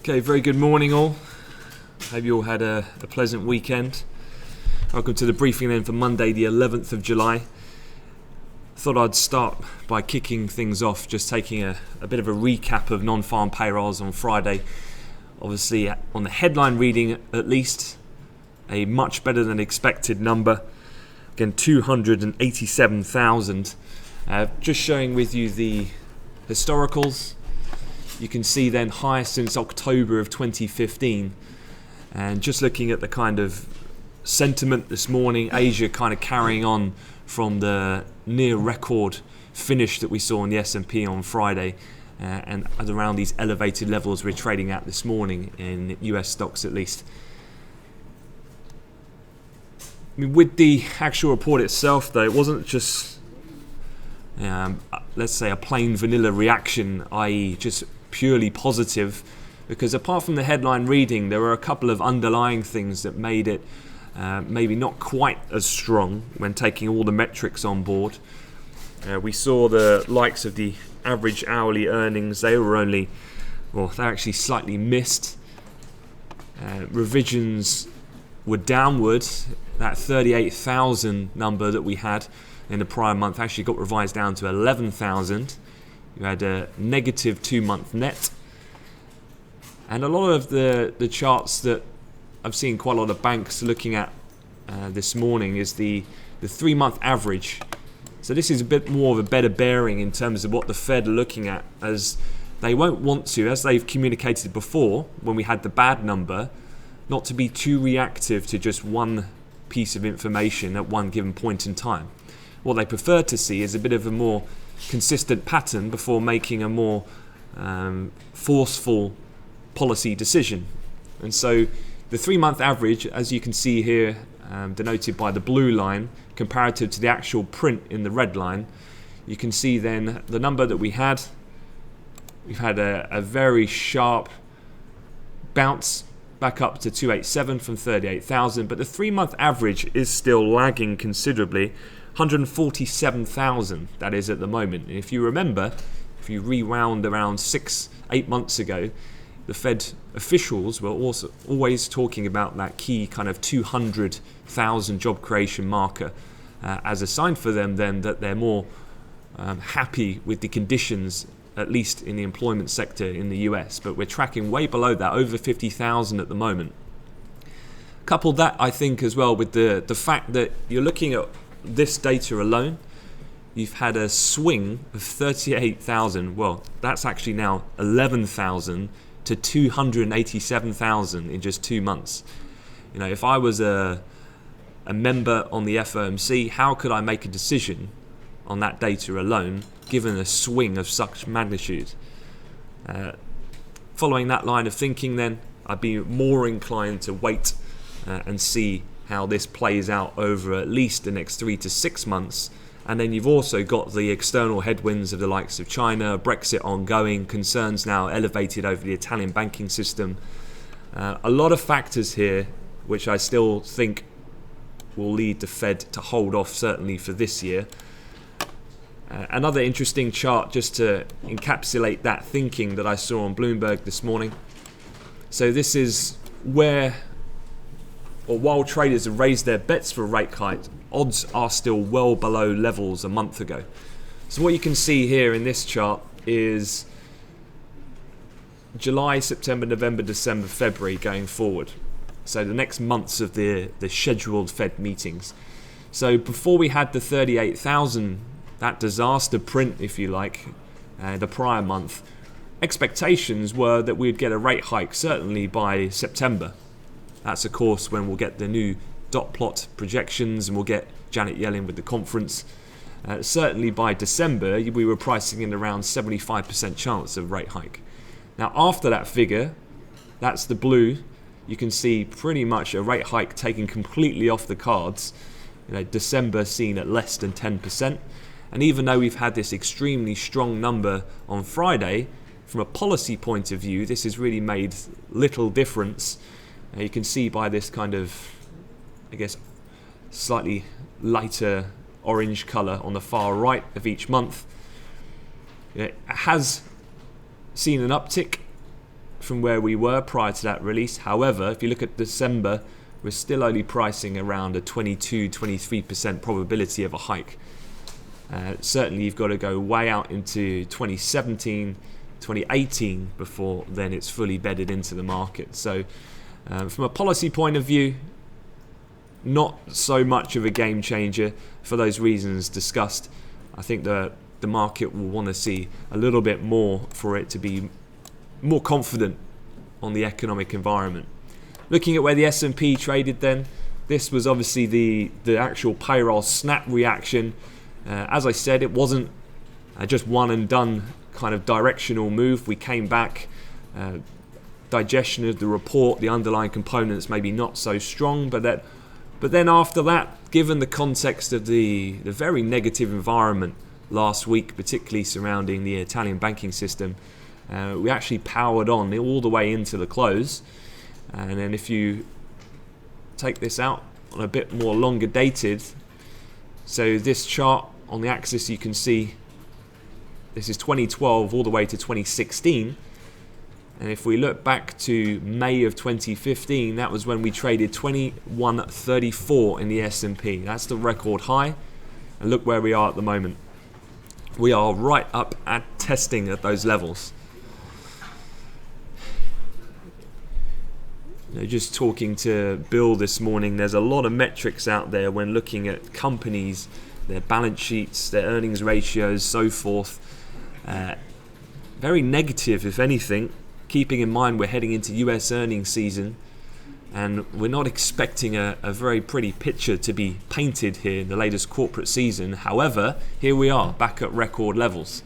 Okay, very good morning all. Hope you all had a pleasant weekend. Welcome to the briefing then for Monday the 11th of July. Thought I'd start by kicking things off, just taking a bit of a recap of non-farm payrolls on Friday. Obviously on the headline reading at least, a much better than expected number. Again, 287,000. Just showing with you the historicals. You can see then highest since October of 2015. And just looking at the kind of sentiment this morning, Asia kind of carrying on from the near record finish that we saw in the S&P on Friday, and at around these elevated levels we're trading at this morning in US stocks at least. I mean, with the actual report itself though, it wasn't just let's say a plain vanilla reaction, i.e. just purely positive, because apart from the headline reading, there were a couple of underlying things that made it maybe not quite as strong when taking all the metrics on board. We saw the likes of the average hourly earnings, they actually slightly missed. Revisions were downward. That 38,000 number that we had in the prior month actually got revised down to 11,000. You had a negative 2-month net. And a lot of the charts that I've seen quite a lot of banks looking at this morning is the 3-month average. So this is a bit more of a better bearing in terms of what the Fed are looking at, as they won't want to, as they've communicated before when we had the bad number, not to be too reactive to just one piece of information at one given point in time. What they prefer to see is a bit of a more consistent pattern before making a more forceful policy decision. And so the 3-month average, as you can see here, denoted by the blue line, comparative to the actual print in the red line, you can see then the number that we've had a very sharp bounce back up to 287 from 38,000, but the 3-month average is still lagging considerably. 147,000 that is at the moment. And if you remember, if you rewound around 6-8 months ago, the Fed officials were also always talking about that key kind of 200,000 job creation marker as a sign for them then that they're more happy with the conditions, at least in the employment sector in the US. But we're tracking way below that, over 50,000 at the moment. Couple that, I think, as well with the fact that you're looking at this data alone, you've had a swing of 38,000. Well, that's actually now 11,000 to 287,000 in just 2 months. You know, if I was a member on the FOMC, how could I make a decision on that data alone, given a swing of such magnitude? Following that line of thinking, then I'd be more inclined to wait and see how this plays out over at least the next 3 to 6 months. And then you've also got the external headwinds of the likes of China, Brexit ongoing, concerns now elevated over the Italian banking system. A lot of factors here which I still think will lead the Fed to hold off certainly for this year. Another interesting chart just to encapsulate that thinking that I saw on Bloomberg this morning. So this is while traders have raised their bets for rate hikes, odds are still well below levels a month ago. So what you can see here in this chart is July, September, November, December, February going forward. So the next months of the scheduled Fed meetings. So before we had the 38,000, that disaster print, if you like, the prior month, expectations were that we'd get a rate hike certainly by September. That's of course when we'll get the new dot plot projections and we'll get Janet Yellen with the conference. Certainly by December we were pricing in around 75% chance of rate hike. Now after that figure, that's the blue, you can see pretty much a rate hike taken completely off the cards. You know, December seen at less than 10%. And even though we've had this extremely strong number on Friday, from a policy point of view, this has really made little difference. You can see by this kind of, I guess, slightly lighter orange colour on the far right of each month. It has seen an uptick from where we were prior to that release. However, if you look at December, we're still only pricing around a 22-23% probability of a hike. Certainly you've got to go way out into 2017, 2018 before then it's fully bedded into the market. So from a policy point of view, not so much of a game changer for those reasons discussed. I think the market will want to see a little bit more for it to be more confident on the economic environment. Looking at where the S&P traded then, this was obviously the actual payroll snap reaction. As I said, it wasn't just one and done kind of directional move. We came back, digestion of the report, the underlying components maybe not so strong, but then after that, given the context of the very negative environment last week, particularly surrounding the Italian banking system, we actually powered on all the way into the close. And then if you take this out on a bit more longer dated, so this chart on the axis, you can see this is 2012 all the way to 2016. And if we look back to May of 2015, that was when we traded 2134 in the S&P. That's the record high. And look where we are at the moment. We are right up at testing at those levels. Just talking to Bill this morning, there's a lot of metrics out there when looking at companies, their balance sheets, their earnings ratios, so forth. Very negative, if anything, keeping in mind we're heading into US earnings season, and we're not expecting a very pretty picture to be painted here in the latest corporate season. However, here we are, back at record levels.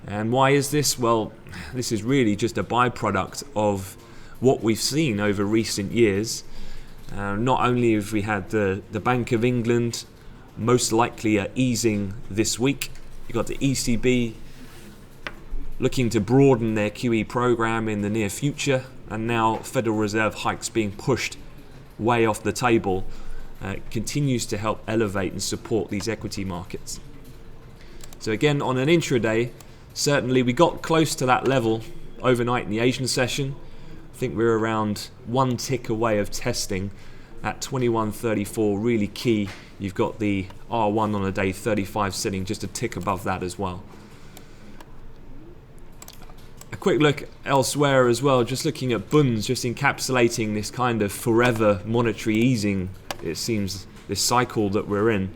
And why is this? Well, this is really just a byproduct of what we've seen over recent years. Not only have we had the Bank of England most likely easing this week, you've got the ECB looking to broaden their QE program in the near future, and now Federal Reserve hikes being pushed way off the table continues to help elevate and support these equity markets. So again, on an intraday, certainly we got close to that level overnight in the Asian session. I think we're around one tick away of testing at 2134, really key. You've got the R1 on a day 35 sitting just a tick above that as well. A quick look elsewhere as well, just looking at bunds, just encapsulating this kind of forever monetary easing, it seems, this cycle that we're in.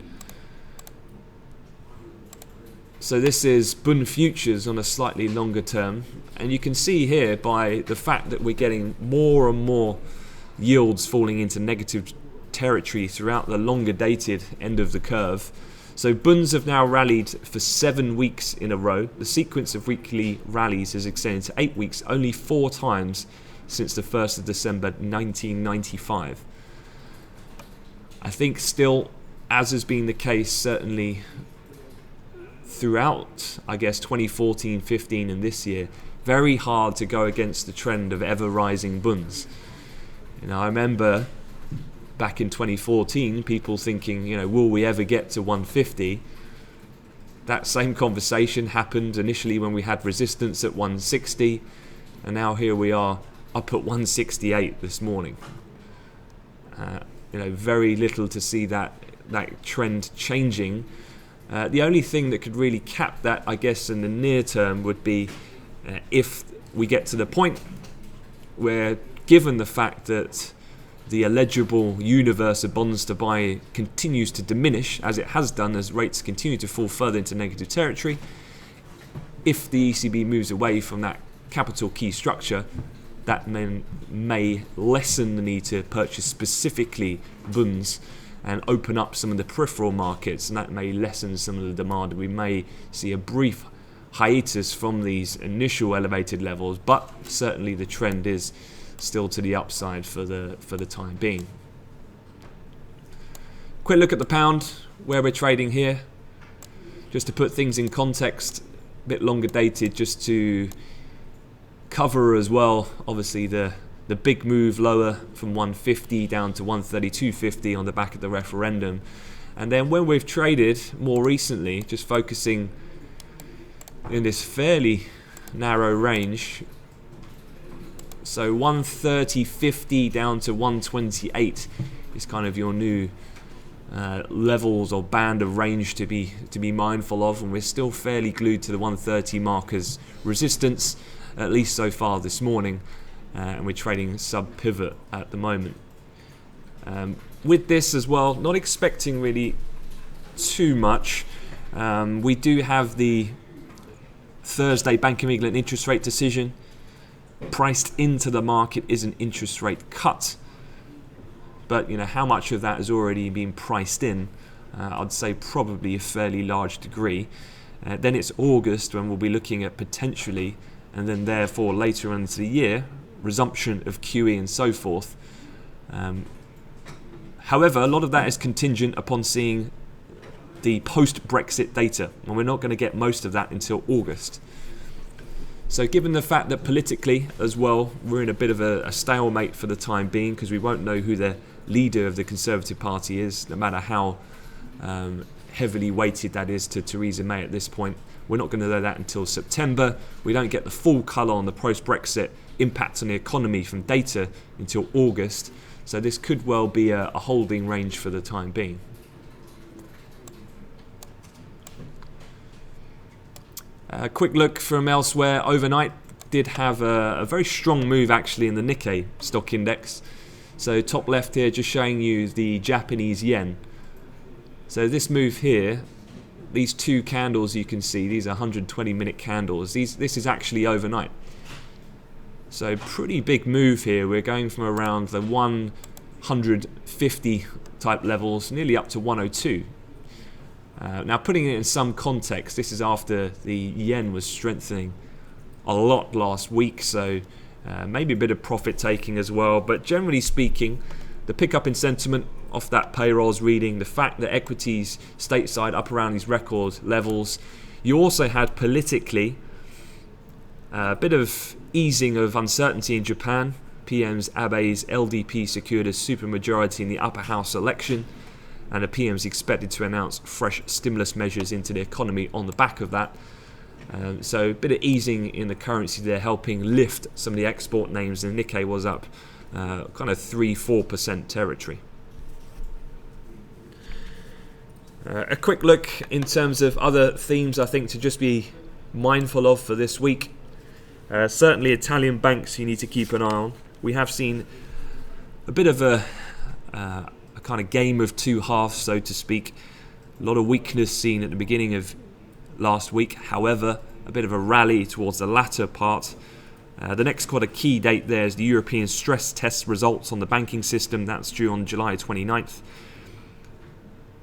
So this is bund futures on a slightly longer term, and you can see here by the fact that we're getting more and more yields falling into negative territory throughout the longer dated end of the curve. So bunds have now rallied for 7 weeks in a row. The sequence of weekly rallies has extended to 8 weeks, only 4 times since the 1st of December 1995. I think still, as has been the case certainly throughout, I guess, 2014, 15 and this year, very hard to go against the trend of ever rising bunds. I remember back in 2014, people thinking, will we ever get to 150? That same conversation happened initially when we had resistance at 160, and now here we are up at 168 this morning. Very little to see that trend changing. The only thing that could really cap that, I guess, in the near term would be if we get to the point where, given the fact that the eligible universe of bonds to buy continues to diminish, as it has done as rates continue to fall further into negative territory, if the ECB moves away from that capital key structure, that may lessen the need to purchase specifically bunds and open up some of the peripheral markets, and that may lessen some of the demand. We may see a brief hiatus from these initial elevated levels, but certainly the trend is still to the upside for the time being. Quick look at the pound, where we're trading here, just to put things in context, a bit longer dated, just to cover as well, obviously the big move lower from 150 down to 132.50 on the back of the referendum. And then when we've traded more recently, just focusing in this fairly narrow range, So 130.50 down to 128 is kind of your new levels or band of range to be mindful of, and we're still fairly glued to the 130 mark as resistance, at least so far this morning, and we're trading sub pivot at the moment. With this as well, not expecting really too much. We do have the Thursday Bank of England interest rate decision. Priced into the market is an interest rate cut, but how much of that has already been priced in? I'd say probably a fairly large degree. Then it's August when we'll be looking at potentially, and then therefore later into the year, resumption of QE and so forth. However, a lot of that is contingent upon seeing the post-Brexit data, and we're not going to get most of that until August. So given the fact that politically as well, we're in a bit of a stalemate for the time being, because we won't know who the leader of the Conservative Party is, no matter how heavily weighted that is to Theresa May at this point. We're not going to know that until September. We don't get the full colour on the post-Brexit impact on the economy from data until August. So this could well be a holding range for the time being. A quick look from elsewhere. Overnight did have a very strong move actually in the Nikkei stock index. So top left here just showing you the Japanese yen. So this move here, these two candles you can see, these are 120-minute candles. This is actually overnight. So pretty big move here. We're going from around the 150 type levels nearly up to 102. Now putting it in some context, this is after the yen was strengthening a lot last week, so maybe a bit of profit taking as well. But generally speaking, the pickup in sentiment off that payrolls reading, the fact that equities stateside up around these record levels, you also had politically a bit of easing of uncertainty in Japan. PM's Abe's LDP secured a supermajority in the upper house election, and the PM's expected to announce fresh stimulus measures into the economy on the back of that. So a bit of easing in the currency there, helping lift some of the export names, and Nikkei was up kind of 3-4% territory. A quick look in terms of other themes I think to just be mindful of for this week. Certainly Italian banks you need to keep an eye on. We have seen a bit of a kind of game of two halves, so to speak. A lot of weakness seen at the beginning of last week. However, a bit of a rally towards the latter part. The next quite a key date there is the European stress test results on the banking system. That's due on July 29th.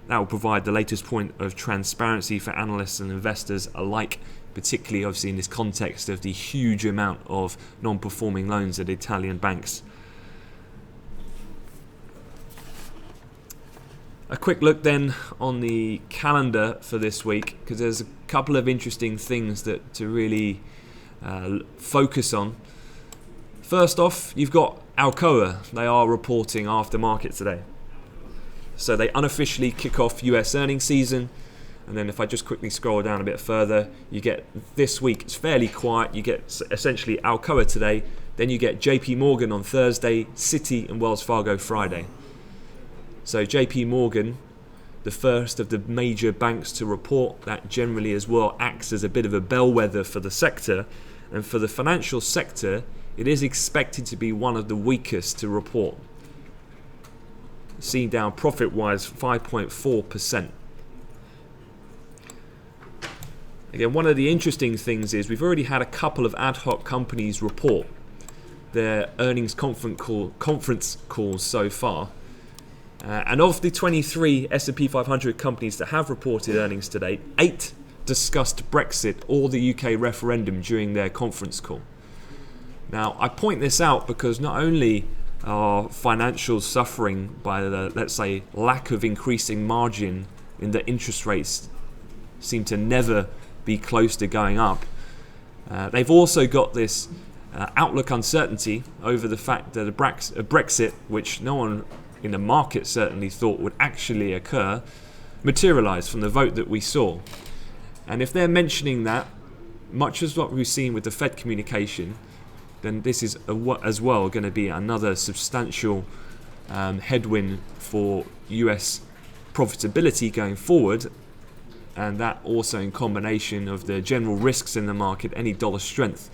That will provide the latest point of transparency for analysts and investors alike, particularly obviously in this context of the huge amount of non-performing loans at Italian banks. A quick look then on the calendar for this week, because there's a couple of interesting things that to really focus on. First off, you've got Alcoa. They are reporting after market today. So they unofficially kick off US earnings season. And then if I just quickly scroll down a bit further, you get this week, it's fairly quiet. You get essentially Alcoa today. Then you get JP Morgan on Thursday, Citi and Wells Fargo Friday. So JP Morgan, the first of the major banks to report, that generally as well acts as a bit of a bellwether for the sector. And for the financial sector, it is expected to be one of the weakest to report. Seen down profit-wise 5.4%. Again, one of the interesting things is we've already had a couple of ad hoc companies report their earnings conference calls so far. And of the 23 S&P 500 companies that have reported earnings today, 8 discussed Brexit or the UK referendum during their conference call. Now, I point this out because not only are financials suffering by the, let's say, lack of increasing margin in the interest rates seem to never be close to going up, they've also got this outlook uncertainty over the fact that a Brexit, which no one in the market certainly thought would actually occur, materialised from the vote that we saw. And if they're mentioning that, much as what we've seen with the Fed communication, then this is as well going to be another substantial headwind for US profitability going forward, and that also in combination of the general risks in the market, any dollar strength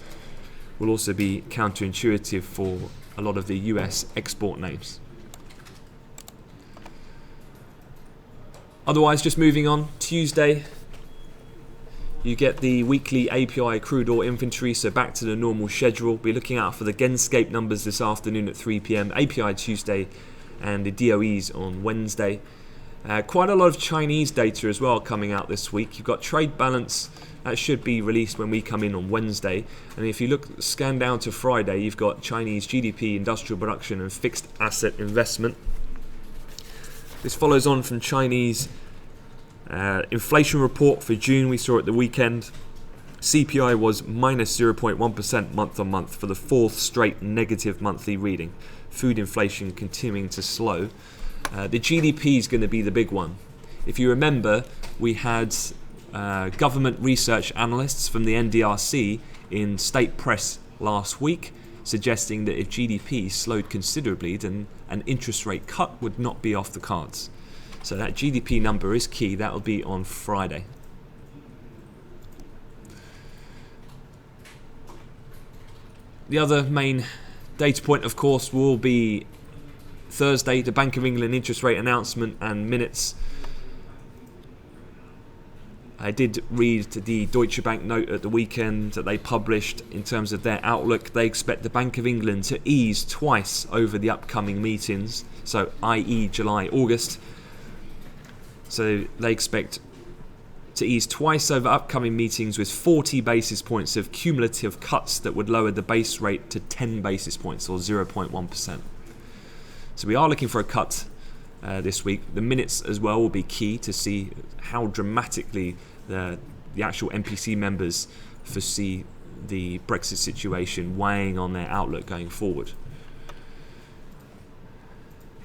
will also be counterintuitive for a lot of the US export names. Otherwise, just moving on, Tuesday you get the weekly API crude oil inventory, so back to the normal schedule. Be looking out for the Genscape numbers this afternoon at 3 p.m, API Tuesday, and the DOEs on Wednesday. Quite a lot of Chinese data as well coming out this week. You've got trade balance, that should be released when we come in on Wednesday. And if you scan down to Friday, you've got Chinese GDP, industrial production, and fixed asset investment. This follows on from Chinese inflation report for June we saw at the weekend. CPI was minus 0.1% month on month for the fourth straight negative monthly reading. Food inflation continuing to slow. The GDP is going to be the big one. If you remember, we had government research analysts from the NDRC in state press last week suggesting that if GDP slowed considerably, then an interest rate cut would not be off the cards. So that GDP number is key. That will be on Friday. The other main data point, of course, will be Thursday, the Bank of England interest rate announcement and minutes. I did read the Deutsche Bank note at the weekend that they published in terms of their outlook. They expect the Bank of England to ease twice over the upcoming meetings, so i.e. July, August. So they expect to ease twice over upcoming meetings with 40 basis points of cumulative cuts that would lower the base rate to 10 basis points or 0.1%. So we are looking for a cut this week. The minutes as well will be key to see how dramatically the actual MPC members foresee the Brexit situation weighing on their outlook going forward.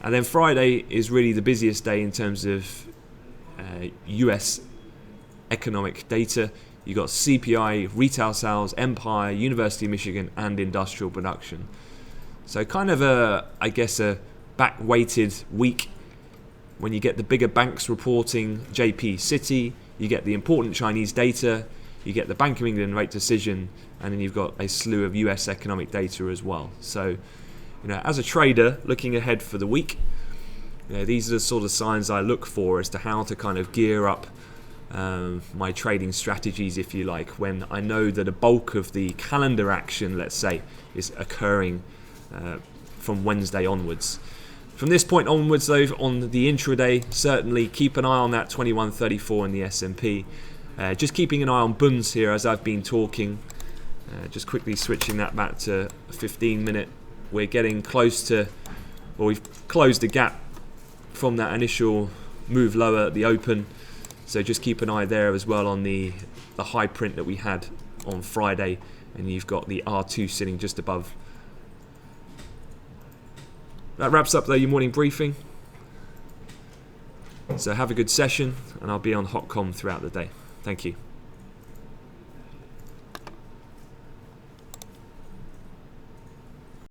And then Friday is really the busiest day in terms of US economic data. You've got CPI, retail sales, Empire, University of Michigan, and industrial production. So kind of a back-weighted week when you get the bigger banks reporting JP City, you get the important Chinese data, you get the Bank of England rate decision, and then you've got a slew of US economic data as well. So, as a trader looking ahead for the week, these are the sort of signs I look for as to how to kind of gear up my trading strategies, if you like, when I know that a bulk of the calendar action, let's say, is occurring from Wednesday onwards. From this point onwards, though, on the intraday, certainly keep an eye on that 2134 in the S&P. Just keeping an eye on bunds here as I've been talking. Just quickly switching that back to a 15-minute. We're getting close to, we've closed the gap from that initial move lower at the open. So just keep an eye there as well on the high print that we had on Friday. And you've got the R2 sitting just above. That wraps up, though, your morning briefing. So have a good session, and I'll be on Hotcom throughout the day. Thank you.